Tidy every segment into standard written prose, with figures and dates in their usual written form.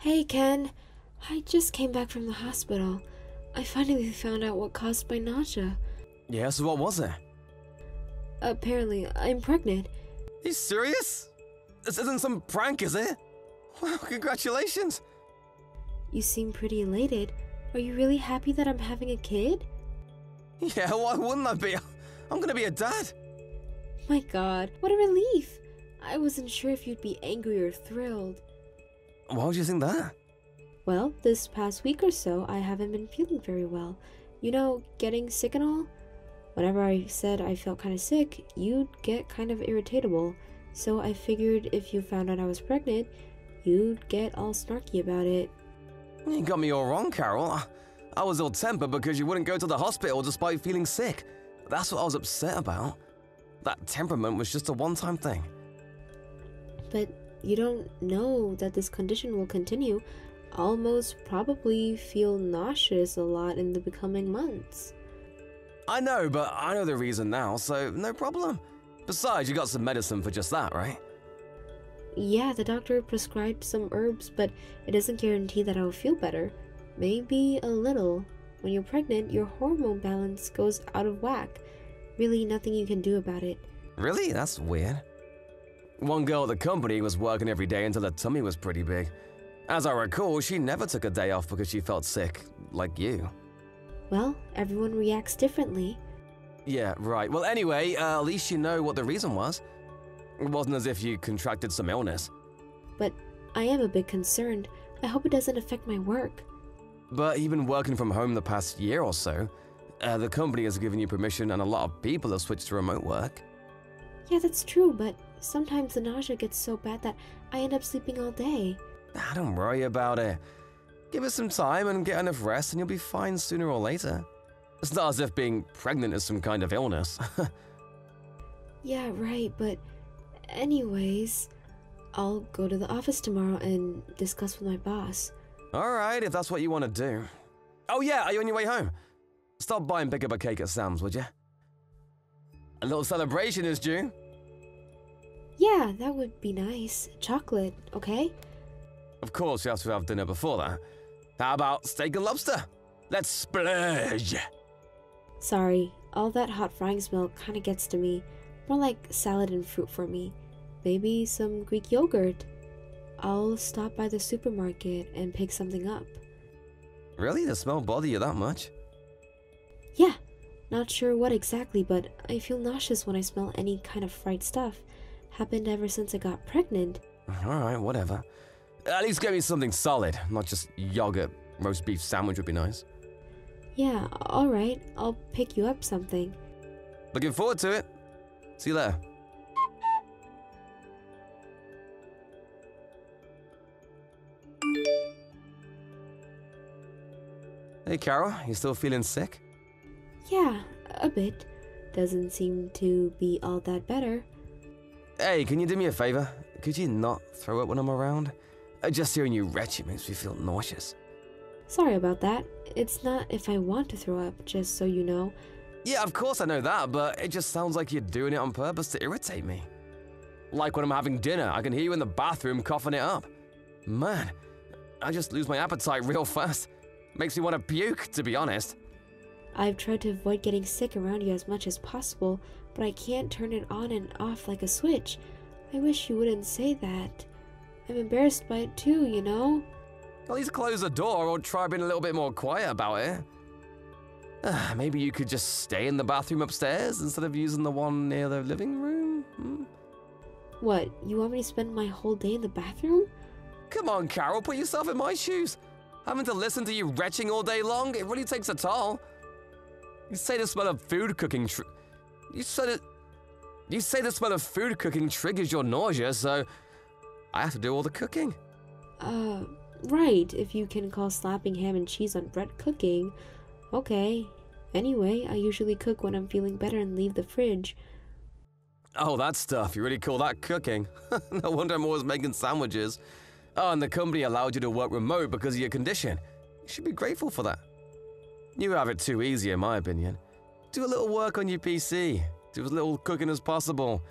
Hey Ken, I just came back from the hospital. I finally found out what caused my nausea. Yeah, so what was it? Apparently, I'm pregnant. Are you serious? This isn't some prank, is it? Wow, congratulations! You seem pretty elated. Are you really happy that I'm having a kid? Yeah, why wouldn't I be? I'm gonna be a dad. My god, what a relief! I wasn't sure if you'd be angry or thrilled. Why would you think that? Well, this past week or so, I haven't been feeling very well. You know, getting sick and all? Whenever I said I felt kind of sick, you'd get kind of irritable. So I figured if you found out I was pregnant, you'd get all snarky about it. You got me all wrong, Carol. I was ill-tempered because you wouldn't go to the hospital despite feeling sick. That's what I was upset about. That temperament was just a one-time thing. But you don't know that this condition will continue. I'll most probably feel nauseous a lot in the becoming months. I know, but I know the reason now, so no problem. Besides, you got some medicine for just that, right? Yeah, the doctor prescribed some herbs, but it doesn't guarantee that I'll feel better. Maybe a little. When you're pregnant, your hormone balance goes out of whack. Really nothing you can do about it. Really? That's weird. One girl at the company was working every day until her tummy was pretty big. As I recall, she never took a day off because she felt sick, like you. Well, everyone reacts differently. Yeah, right. Well, anyway, at least you know what the reason was. It wasn't as if you contracted some illness. But I am a bit concerned. I hope it doesn't affect my work. But you've been working from home the past year or so. The company has given you permission and a lot of people have switched to remote work. Yeah, that's true, but sometimes the nausea gets so bad that I end up sleeping all day. Don't worry about it. Give it some time and get enough rest and you'll be fine sooner or later. It's not as if being pregnant is some kind of illness. Yeah, right, but anyways, I'll go to the office tomorrow and discuss with my boss. Alright, if that's what you want to do. Oh yeah, are you on your way home? Stop by and pick up a cake at Sam's, would you? A little celebration is due. Yeah, that would be nice. Chocolate, okay? Of course, you have to have dinner before that. How about steak and lobster? Let's splurge! Sorry, all that hot frying smell kinda gets to me. More like salad and fruit for me. Maybe some Greek yogurt. I'll stop by the supermarket and pick something up. Really? The smell bother you that much? Yeah, not sure what exactly, but I feel nauseous when I smell any kind of fried stuff. Happened ever since I got pregnant. Alright, whatever. At least get me something solid, not just yogurt. Roast beef sandwich would be nice. Yeah, alright, I'll pick you up something. Looking forward to it. See you later. Hey Carol, you still feeling sick? Yeah, a bit. Doesn't seem to be all that better. Hey, can you do me a favor? Could you not throw up when I'm around? Just hearing you retch it makes me feel nauseous. Sorry about that. It's not if I want to throw up, just so you know. Yeah, of course I know that, but it just sounds like you're doing it on purpose to irritate me. Like when I'm having dinner, I can hear you in the bathroom coughing it up. Man, I just lose my appetite real fast. Makes me want to puke, to be honest. I've tried to avoid getting sick around you as much as possible, but I can't turn it on and off like a switch. I wish you wouldn't say that. I'm embarrassed by it too, you know? At least close the door or try being a little bit more quiet about it. Maybe you could just stay in the bathroom upstairs instead of using the one near the living room? What, you want me to spend my whole day in the bathroom? Come on, Carol, put yourself in my shoes. Having to listen to you retching all day long, it really takes a toll. You say the smell of food cooking You say the smell of food cooking triggers your nausea, so I have to do all the cooking. Right, if you can call slapping ham and cheese on bread cooking. Okay. Anyway, I usually cook when I'm feeling better and leave the fridge. Oh, that stuff. You really call that cooking? No wonder I'm always making sandwiches. Oh, and the company allowed you to work remote because of your condition. You should be grateful for that. You have it too easy, in my opinion. Do a little work on your PC. Do as little cooking as possible.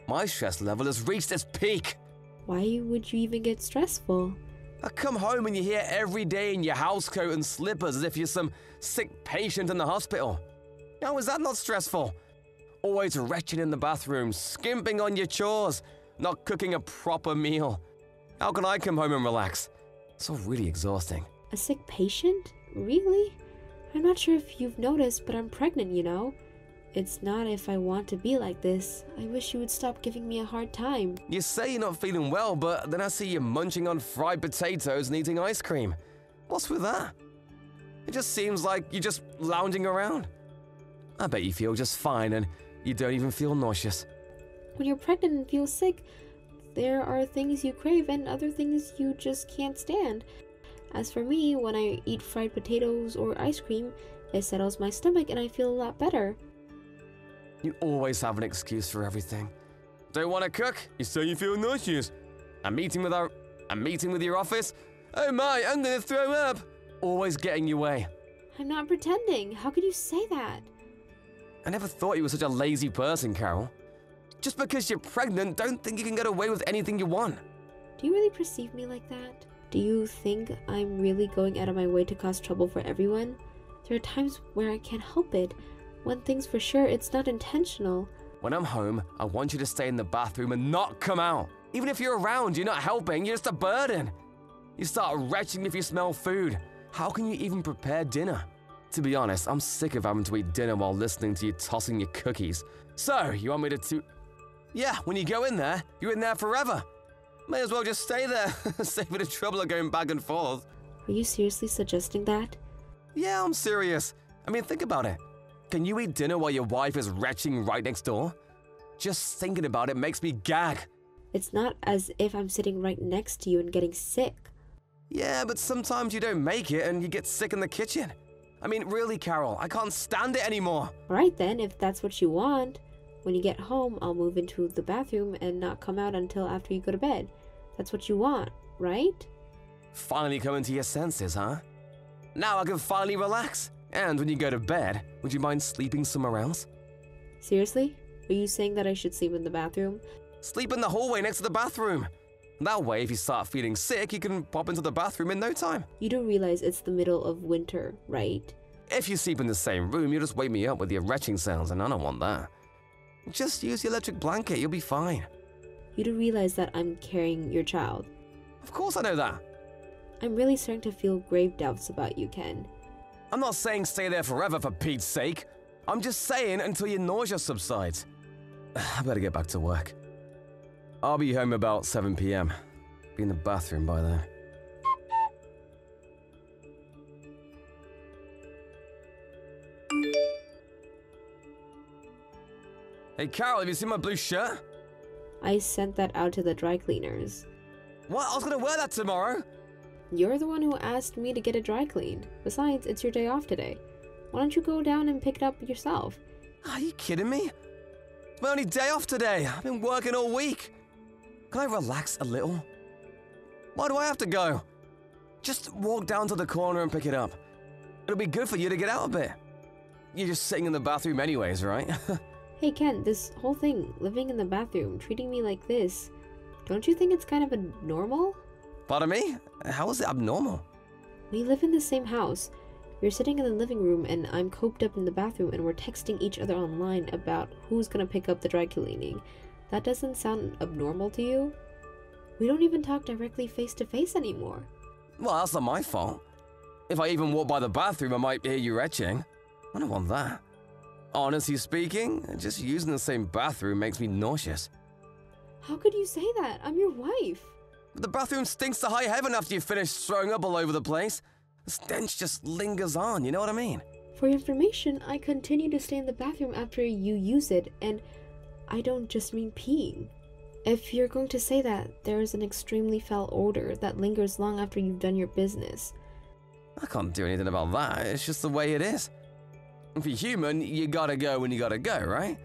My stress level has reached its peak. Why would you even get stressful? I come home and you're here every day in your housecoat and slippers as if you're some sick patient in the hospital. How is that not stressful? Always retching in the bathroom, skimping on your chores, not cooking a proper meal. How can I come home and relax? It's all really exhausting. A sick patient? Really? I'm not sure if you've noticed, but I'm pregnant, you know? It's not if I want to be like this. I wish you would stop giving me a hard time. You say you're not feeling well, but then I see you munching on fried potatoes and eating ice cream. What's with that? It just seems like you're just lounging around. I bet you feel just fine and you don't even feel nauseous. When you're pregnant and feel sick, there are things you crave and other things you just can't stand. As for me, when I eat fried potatoes or ice cream, it settles my stomach and I feel a lot better. You always have an excuse for everything. Don't want to cook? You say you feel nauseous. A meeting with your office? Oh my, I'm gonna throw up. Always getting your way. I'm not pretending. How could you say that? I never thought you were such a lazy person, Carol. Just because you're pregnant, don't think you can get away with anything you want. Do you really perceive me like that? Do you think I'm really going out of my way to cause trouble for everyone? There are times where I can't help it. One thing's for sure, it's not intentional. When I'm home, I want you to stay in the bathroom and not come out. Even if you're around, you're not helping, you're just a burden. You start retching if you smell food. How can you even prepare dinner? To be honest, I'm sick of having to eat dinner while listening to you tossing your cookies. So, you want me to Yeah, when you go in there, you're in there forever. May as well just stay there, save me the trouble of going back and forth. Are you seriously suggesting that? Yeah, I'm serious. I mean, think about it. Can you eat dinner while your wife is retching right next door? Just thinking about it makes me gag. It's not as if I'm sitting right next to you and getting sick. Yeah, but sometimes you don't make it and you get sick in the kitchen. I mean, really, Carol, I can't stand it anymore. Alright then, if that's what you want. When you get home, I'll move into the bathroom and not come out until after you go to bed. That's what you want, right? Finally coming to your senses, huh? Now I can finally relax. And when you go to bed, would you mind sleeping somewhere else? Seriously? Are you saying that I should sleep in the bathroom? Sleep in the hallway next to the bathroom. That way, if you start feeling sick, you can pop into the bathroom in no time. You do realize it's the middle of winter, right? If you sleep in the same room, you'll just wake me up with your retching sounds, and I don't want that. Just use the electric blanket, you'll be fine. You do realize that I'm carrying your child. Of course I know that. I'm really starting to feel grave doubts about you, Ken. I'm not saying stay there forever for Pete's sake. I'm just saying until your nausea subsides. I better get back to work. I'll be home about 7 p.m. Be in the bathroom by then. Hey Carol, have you seen my blue shirt? I sent that out to the dry cleaners. What? I was gonna wear that tomorrow. You're the one who asked me to get it dry cleaned. Besides, it's your day off today. Why don't you go down and pick it up yourself? Are you kidding me? It's my only day off today. I've been working all week. Can I relax a little? Why do I have to go? Just walk down to the corner and pick it up. It'll be good for you to get out a bit. You're just sitting in the bathroom anyways, right? Hey Ken, this whole thing, living in the bathroom, treating me like this, don't you think it's kind of normal? Pardon me? How is it abnormal? We live in the same house. You're sitting in the living room and I'm coped up in the bathroom and we're texting each other online about who's gonna pick up the dry cleaning. That doesn't sound abnormal to you? We don't even talk directly face to face anymore. Well, that's not my fault. If I even walk by the bathroom, I might hear you retching. I don't want that. Honestly speaking, just using the same bathroom makes me nauseous. How could you say that? I'm your wife. But the bathroom stinks to high heaven after you finish throwing up all over the place. The stench just lingers on, you know what I mean? For your information, I continue to stay in the bathroom after you use it, and I don't just mean peeing. If you're going to say that, there is an extremely foul odor that lingers long after you've done your business. I can't do anything about that, it's just the way it is. If you're human, you gotta go when you gotta go, right?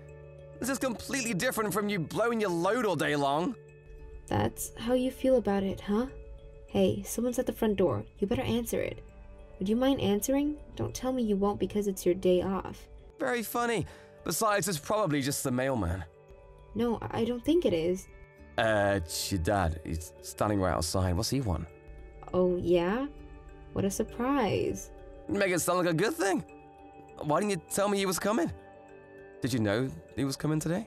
This is completely different from you blowing your load all day long. That's how you feel about it, huh? Hey, someone's at the front door. You better answer it. Would you mind answering? Don't tell me you won't because it's your day off. Very funny. Besides, it's probably just the mailman. No, I don't think it is. It's your dad. He's standing right outside. What's he want? Oh, yeah? What a surprise. Make it sound like a good thing. Why didn't you tell me he was coming? Did you know he was coming today?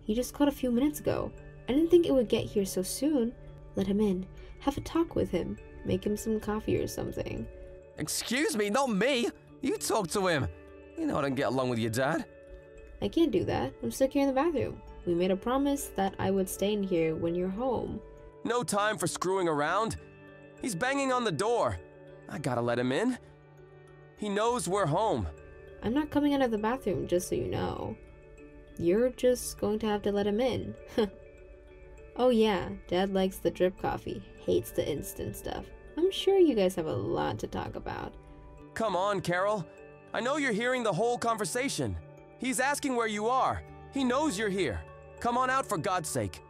He just called a few minutes ago. I didn't think it would get here so soon. Let him in. Have a talk with him. Make him some coffee or something. Excuse me, not me. You talk to him. You know I don't get along with your dad. I can't do that. I'm stuck here in the bathroom. We made a promise that I would stay in here when you're home. No time for screwing around. He's banging on the door. I gotta let him in. He knows we're home. I'm not coming out of the bathroom, just so you know. You're just going to have to let him in. Oh yeah, Dad likes the drip coffee, hates the instant stuff. I'm sure you guys have a lot to talk about. Come on, Carol. I know you're hearing the whole conversation. He's asking where you are. He knows you're here. Come on out for God's sake.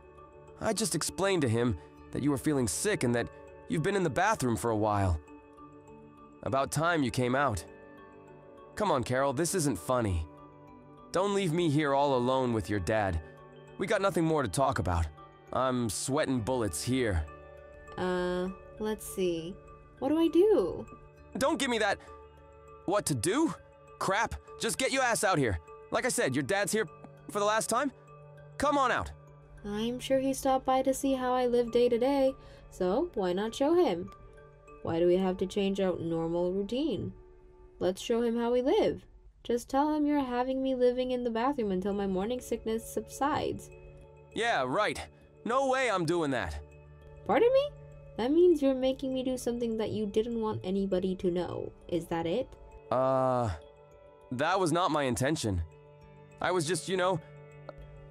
I just explained to him that you were feeling sick and that you've been in the bathroom for a while. About time you came out. Come on, Carol, this isn't funny. Don't leave me here all alone with your dad. We got nothing more to talk about. I'm sweating bullets here. Let's see. What do I do? Don't give me that... What to do? Crap, just get your ass out here. Like I said, your dad's here for the last time. Come on out. I'm sure he stopped by to see how I live day to day, so why not show him? Why do we have to change our normal routine? Let's show him how we live. Just tell him you're having me living in the bathroom until my morning sickness subsides. Yeah, right. No way I'm doing that. Pardon me? That means you're making me do something that you didn't want anybody to know. Is that it? That was not my intention. I was just,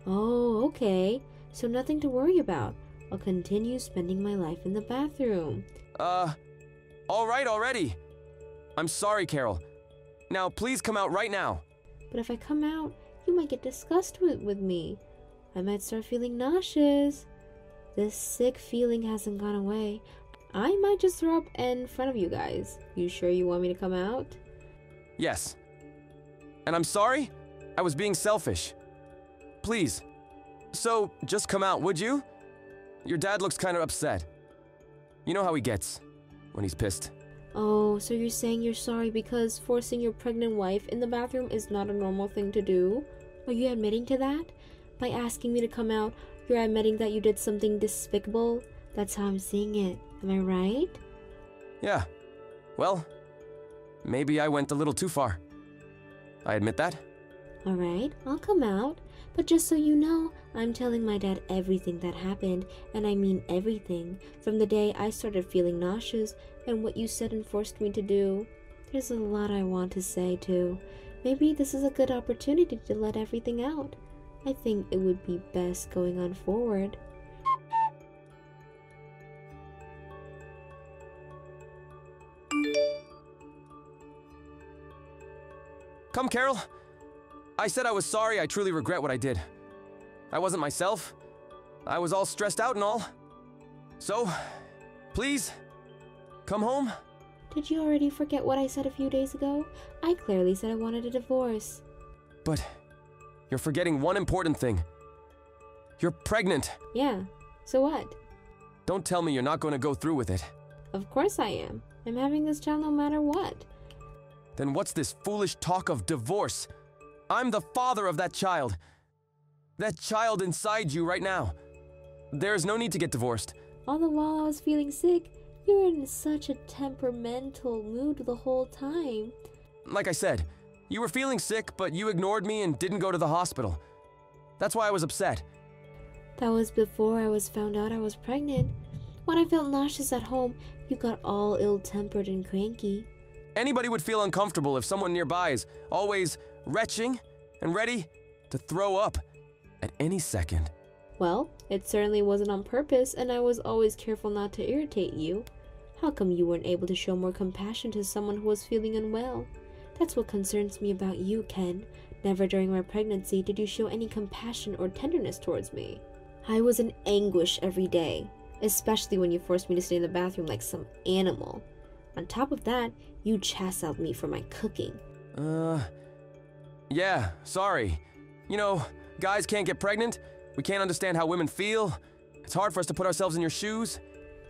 Oh, okay. So nothing to worry about. I'll continue spending my life in the bathroom. All right already. I'm sorry, Carol. Now, please come out right now. But if I come out, you might get disgusted with me. I might start feeling nauseous. This sick feeling hasn't gone away. I might just throw up in front of you guys. You sure you want me to come out? Yes. And I'm sorry, I was being selfish. Please. So, just come out, would you? Your dad looks kind of upset. You know how he gets when he's pissed. Oh, so you're saying you're sorry because forcing your pregnant wife in the bathroom is not a normal thing to do? Are you admitting to that? By asking me to come out, you're admitting that you did something despicable? That's how I'm seeing it. Am I right? Yeah. Well, maybe I went a little too far. I admit that. Alright, I'll come out. But just so you know, I'm telling my dad everything that happened, and I mean everything, from the day I started feeling nauseous and what you said and forced me to do. There's a lot I want to say too. Maybe this is a good opportunity to let everything out. I think it would be best going on forward. Come, Carol. I said I was sorry. I truly regret what I did. I wasn't myself. I was all stressed out and all. So, please, come home. Did you already forget what I said a few days ago? I clearly said I wanted a divorce. But you're forgetting one important thing. You're pregnant. Yeah, so what? Don't tell me you're not going to go through with it. Of course I am. I'm having this child no matter what. Then what's this foolish talk of divorce? I'm the father of that child. That child inside you right now. There's no need to get divorced. All the while I was feeling sick, you were in such a temperamental mood the whole time. Like I said, you were feeling sick, but you ignored me and didn't go to the hospital. That's why I was upset. That was before I was found out I was pregnant. When I felt nauseous at home, you got all ill-tempered and cranky. Anybody would feel uncomfortable if someone nearby is always retching and ready to throw up at any second. Well, it certainly wasn't on purpose, and I was always careful not to irritate you. How come you weren't able to show more compassion to someone who was feeling unwell? That's what concerns me about you, Ken. Never during my pregnancy did you show any compassion or tenderness towards me. I was in anguish every day, especially when you forced me to stay in the bathroom like some animal. On top of that, you chastised me for my cooking. Yeah, sorry. You know, guys can't get pregnant. We can't understand how women feel. It's hard for us to put ourselves in your shoes.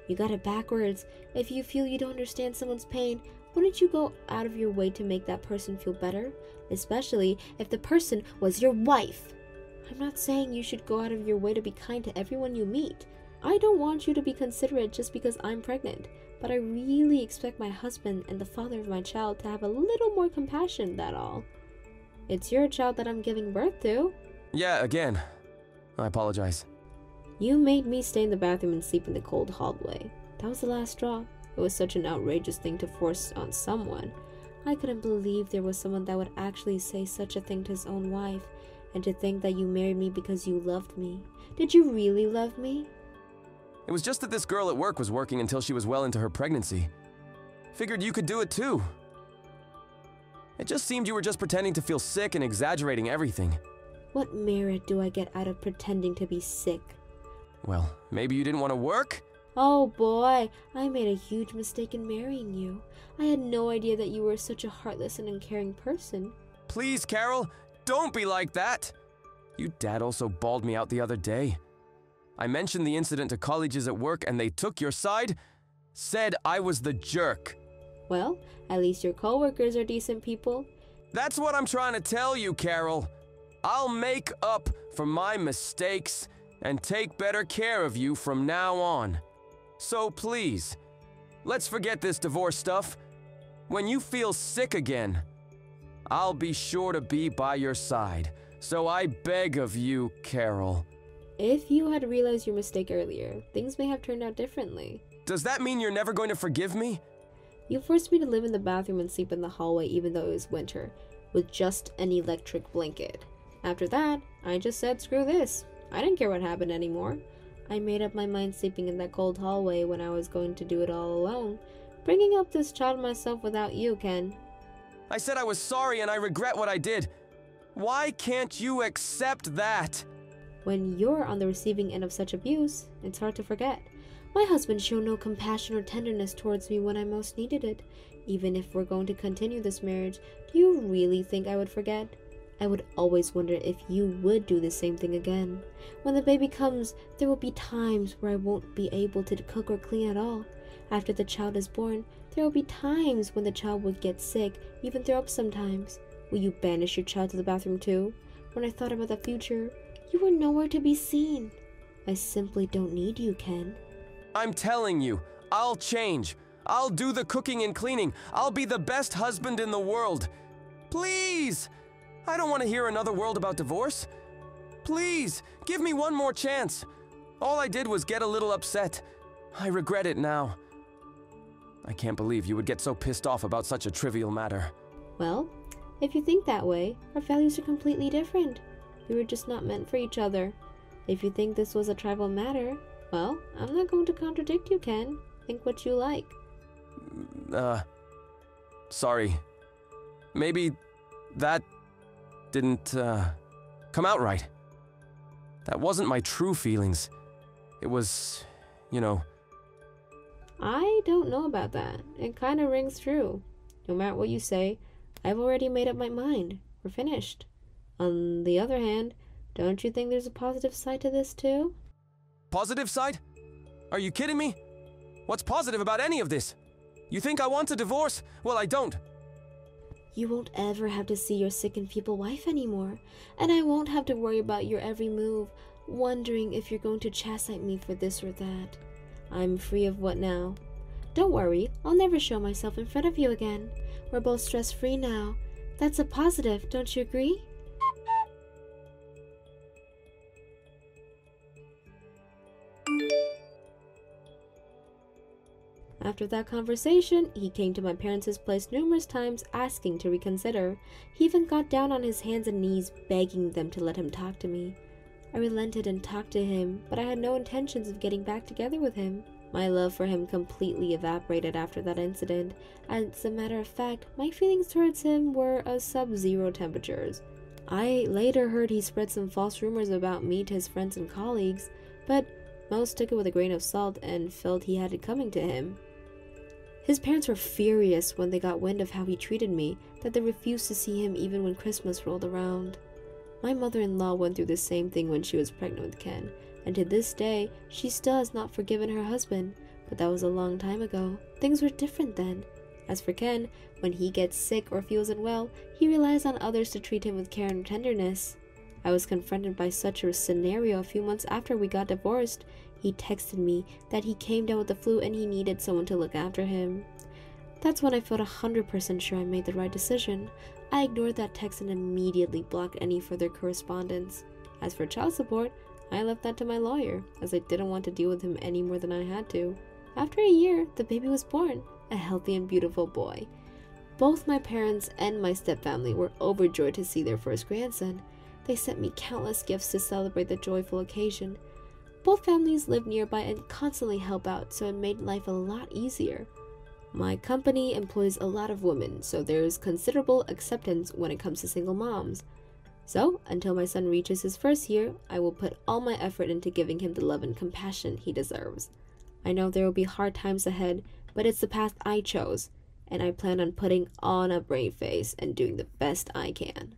You got it backwards. If you feel you don't understand someone's pain, wouldn't you go out of your way to make that person feel better? Especially if the person was your wife. I'm not saying you should go out of your way to be kind to everyone you meet. I don't want you to be considerate just because I'm pregnant, but I really expect my husband and the father of my child to have a little more compassion, that all. It's your child that I'm giving birth to. Yeah, again. I apologize. You made me stay in the bathroom and sleep in the cold hallway. That was the last straw. It was such an outrageous thing to force on someone. I couldn't believe there was someone that would actually say such a thing to his own wife, and to think that you married me because you loved me. Did you really love me? It was just that this girl at work was working until she was well into her pregnancy. Figured you could do it too. It just seemed you were just pretending to feel sick and exaggerating everything. What merit do I get out of pretending to be sick? Well, maybe you didn't want to work? Oh boy, I made a huge mistake in marrying you. I had no idea that you were such a heartless and uncaring person. Please, Carol, don't be like that. Your dad also bawled me out the other day. I mentioned the incident to colleagues at work and they took your side, said I was the jerk. Well, at least your coworkers are decent people. That's what I'm trying to tell you, Carol. I'll make up for my mistakes and take better care of you from now on. So please, let's forget this divorce stuff. When you feel sick again, I'll be sure to be by your side. So I beg of you, Carol. If you had realized your mistake earlier, things may have turned out differently. Does that mean you're never going to forgive me? You forced me to live in the bathroom and sleep in the hallway even though it was winter, with just an electric blanket. After that, I just said screw this. I didn't care what happened anymore. I made up my mind sleeping in that cold hallway when I was going to do it all alone, bringing up this child myself without you, Ken. I said I was sorry and I regret what I did. Why can't you accept that? When you're on the receiving end of such abuse, it's hard to forget. My husband showed no compassion or tenderness towards me when I most needed it. Even if we're going to continue this marriage, do you really think I would forget? I would always wonder if you would do the same thing again. When the baby comes, there will be times where I won't be able to cook or clean at all. After the child is born, there will be times when the child will get sick, even throw up sometimes. Will you banish your child to the bathroom too? When I thought about the future, you were nowhere to be seen. I simply don't need you, Ken. I'm telling you, I'll change. I'll do the cooking and cleaning. I'll be the best husband in the world. Please! I don't want to hear another word about divorce. Please, give me one more chance. All I did was get a little upset. I regret it now. I can't believe you would get so pissed off about such a trivial matter. Well, if you think that way, our values are completely different. We were just not meant for each other. If you think this was a trivial matter, well, I'm not going to contradict you, Ken. Think what you like. Sorry. Maybe that didn't, come out right. That wasn't my true feelings. It was, you know... I don't know about that. It kind of rings true. No matter what you say, I've already made up my mind. We're finished. On the other hand, don't you think there's a positive side to this too? Positive side? Are you kidding me? What's positive about any of this? You think I want a divorce? Well, I don't. You won't ever have to see your sick and feeble wife anymore, and I won't have to worry about your every move, wondering if you're going to chastise me for this or that. I'm free of what now? Don't worry, I'll never show myself in front of you again. We're both stress-free now. That's a positive, don't you agree? After that conversation, he came to my parents' place numerous times asking to reconsider. He even got down on his hands and knees begging them to let him talk to me. I relented and talked to him, but I had no intentions of getting back together with him. My love for him completely evaporated after that incident. As a matter of fact, my feelings towards him were of sub-zero temperatures. I later heard he spread some false rumors about me to his friends and colleagues, but most took it with a grain of salt and felt he had it coming to him. His parents were furious when they got wind of how he treated me, that they refused to see him even when Christmas rolled around. My mother-in-law went through the same thing when she was pregnant with Ken, and to this day, she still has not forgiven her husband, but that was a long time ago. Things were different then. As for Ken, when he gets sick or feels unwell, he relies on others to treat him with care and tenderness. I was confronted by such a scenario a few months after we got divorced. He texted me that he came down with the flu and he needed someone to look after him. That's when I felt 100% sure I made the right decision. I ignored that text and immediately blocked any further correspondence. As for child support, I left that to my lawyer, as I didn't want to deal with him any more than I had to. After a year, the baby was born, a healthy and beautiful boy. Both my parents and my stepfamily were overjoyed to see their first grandson. They sent me countless gifts to celebrate the joyful occasion. Both families live nearby and constantly help out, so it made life a lot easier. My company employs a lot of women, so there's considerable acceptance when it comes to single moms. So, until my son reaches his first year, I will put all my effort into giving him the love and compassion he deserves. I know there will be hard times ahead, but it's the path I chose, and I plan on putting on a brave face and doing the best I can.